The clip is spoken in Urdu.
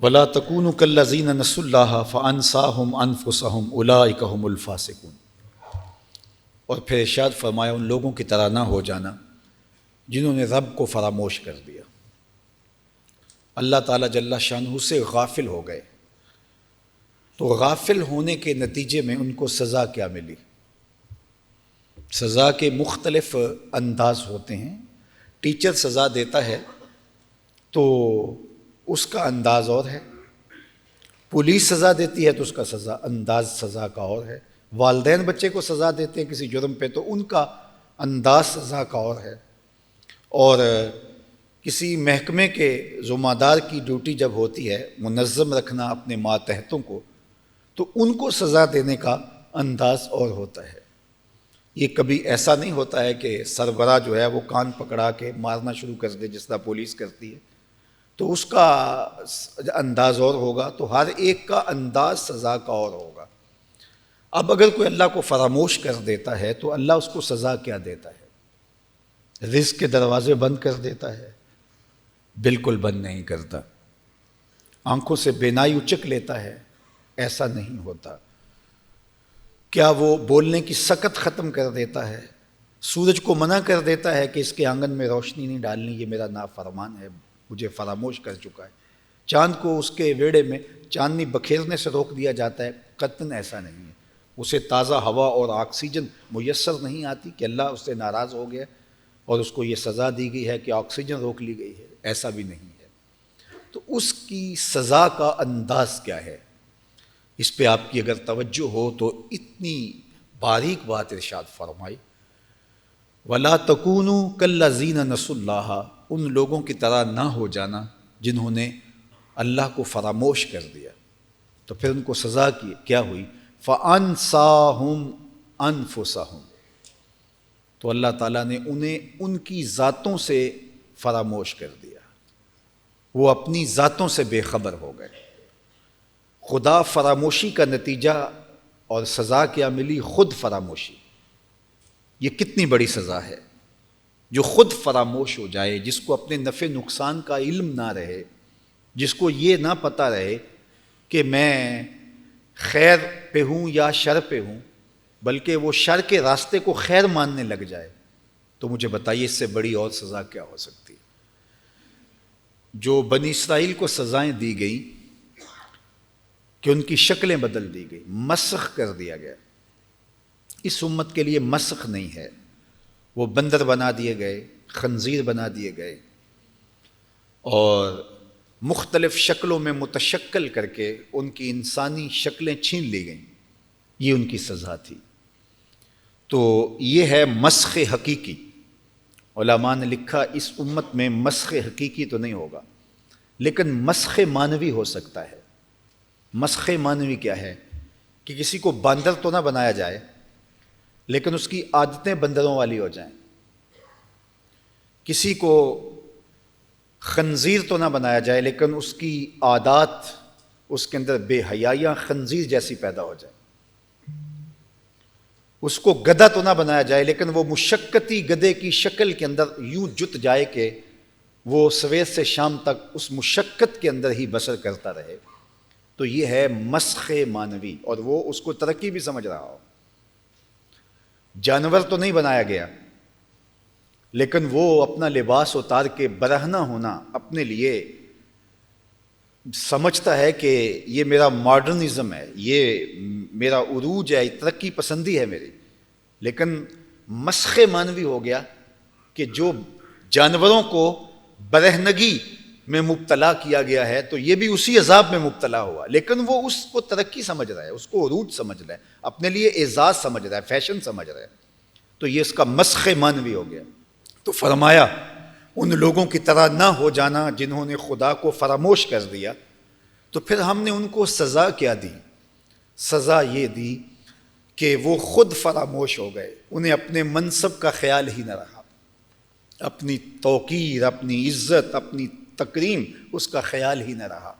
وَلَا تَكُونُوا كَالَّذِينَ نَسُوا اللَّهَ فَأَنسَاهُمْ أَنفُسَهُمْ أُولَٰئِكَ هُمُ الْفَاسِقُونَ۔ اور پھر ارشاد فرمایا ان لوگوں کی طرح نہ ہو جانا جنہوں نے رب کو فراموش کر دیا، اللہ تعالیٰ جل شانہ سے غافل ہو گئے۔ تو غافل ہونے کے نتیجے میں ان کو سزا کیا ملی؟ سزا کے مختلف انداز ہوتے ہیں۔ ٹیچر سزا دیتا ہے تو اس کا انداز اور ہے، پولیس سزا دیتی ہے تو اس کا انداز سزا کا اور ہے، والدین بچے کو سزا دیتے ہیں کسی جرم پہ تو ان کا انداز سزا کا اور ہے، اور کسی محکمے کے ذمہ دار کی ڈیوٹی جب ہوتی ہے منظم رکھنا اپنے ماتحتوں کو، تو ان کو سزا دینے کا انداز اور ہوتا ہے۔ یہ کبھی ایسا نہیں ہوتا ہے کہ سربراہ جو ہے وہ کان پکڑا کے مارنا شروع کر دے جس طرح پولیس کرتی ہے، تو اس کا انداز اور ہوگا۔ تو ہر ایک کا انداز سزا کا اور ہوگا۔ اب اگر کوئی اللہ کو فراموش کر دیتا ہے تو اللہ اس کو سزا کیا دیتا ہے؟ رزق کے دروازے بند کر دیتا ہے؟ بالکل بند نہیں کرتا۔ آنکھوں سے بینائی اچک لیتا ہے؟ ایسا نہیں ہوتا۔ کیا وہ بولنے کی سکت ختم کر دیتا ہے؟ سورج کو منع کر دیتا ہے کہ اس کے آنگن میں روشنی نہیں ڈالنی، یہ میرا نافرمان ہے، مجھے فراموش کر چکا ہے؟ چاند کو اس کے ویڑے میں چاندنی بکھیرنے سے روک دیا جاتا ہے؟ قطعاً ایسا نہیں ہے۔ اسے تازہ ہوا اور آکسیجن میسر نہیں آتی کہ اللہ اس سے ناراض ہو گیا اور اس کو یہ سزا دی گئی ہے کہ آکسیجن روک لی گئی ہے؟ ایسا بھی نہیں ہے۔ تو اس کی سزا کا انداز کیا ہے، اس پہ آپ کی اگر توجہ ہو تو اتنی باریک بات ارشاد فرمائی، وَلَا تَكُونُوا كَالَّذِينَ نَسُوا اللَّهَ، ان لوگوں کی طرح نہ ہو جانا جنہوں نے اللہ کو فراموش کر دیا۔ تو پھر ان کو سزا کی کیا ہوئی؟ فَأَنسَاهُمْ أَنفُسَهُمْ، تو اللہ تعالیٰ نے انہیں ان کی ذاتوں سے فراموش کر دیا، وہ اپنی ذاتوں سے بے خبر ہو گئے۔ خدا فراموشی کا نتیجہ اور سزا کیا ملی؟ خود فراموشی۔ یہ کتنی بڑی سزا ہے، جو خود فراموش ہو جائے، جس کو اپنے نفع نقصان کا علم نہ رہے، جس کو یہ نہ پتہ رہے کہ میں خیر پہ ہوں یا شر پہ ہوں، بلکہ وہ شر کے راستے کو خیر ماننے لگ جائے، تو مجھے بتائیے اس سے بڑی اور سزا کیا ہو سکتی ہے؟ جو بنی اسرائیل کو سزائیں دی گئیں کہ ان کی شکلیں بدل دی گئی، مسخ کر دیا گیا، اس امت کے لیے مسخ نہیں ہے۔ وہ بندر بنا دیے گئے، خنزیر بنا دیے گئے، اور مختلف شکلوں میں متشکل کر کے ان کی انسانی شکلیں چھین لی گئیں، یہ ان کی سزا تھی۔ تو یہ ہے مسخ حقیقی۔ علماء نے لکھا اس امت میں مسخ حقیقی تو نہیں ہوگا، لیکن مسخ معنوی ہو سکتا ہے۔ مسخ معنوی کیا ہے؟ کہ کسی کو باندر تو نہ بنایا جائے لیکن اس کی عادتیں بندروں والی ہو جائیں، کسی کو خنزیر تو نہ بنایا جائے لیکن اس کی عادات، اس کے اندر بے حیائیاں خنزیر جیسی پیدا ہو جائیں، اس کو گدھا تو نہ بنایا جائے لیکن وہ مشقتی گدھے کی شکل کے اندر یوں جت جائے کہ وہ سویر سے شام تک اس مشقت کے اندر ہی بسر کرتا رہے۔ تو یہ ہے مسخ معنوی، اور وہ اس کو ترقی بھی سمجھ رہا ہو۔ جانور تو نہیں بنایا گیا لیکن وہ اپنا لباس اتار کے برہنہ ہونا اپنے لیے سمجھتا ہے کہ یہ میرا ماڈرنزم ہے، یہ میرا عروج ہے، ترقی پسندی ہے میری۔ لیکن مسخ معنوی ہو گیا کہ جو جانوروں کو برہنگی میں مبتلا کیا گیا ہے تو یہ بھی اسی عذاب میں مبتلا ہوا، لیکن وہ اس کو ترقی سمجھ رہا ہے، اس کو عروج سمجھ رہا ہے، اپنے لیے اعزاز سمجھ رہا ہے، فیشن سمجھ رہا ہے۔ تو یہ اس کا مسخ معنوی ہو گیا۔ تو فرمایا ان لوگوں کی طرح نہ ہو جانا جنہوں نے خدا کو فراموش کر دیا۔ تو پھر ہم نے ان کو سزا کیا دی؟ سزا یہ دی کہ وہ خود فراموش ہو گئے، انہیں اپنے منصب کا خیال ہی نہ رہا، اپنی توقیر، اپنی عزت، اپنی تکریم، اس کا خیال ہی نہ رہا۔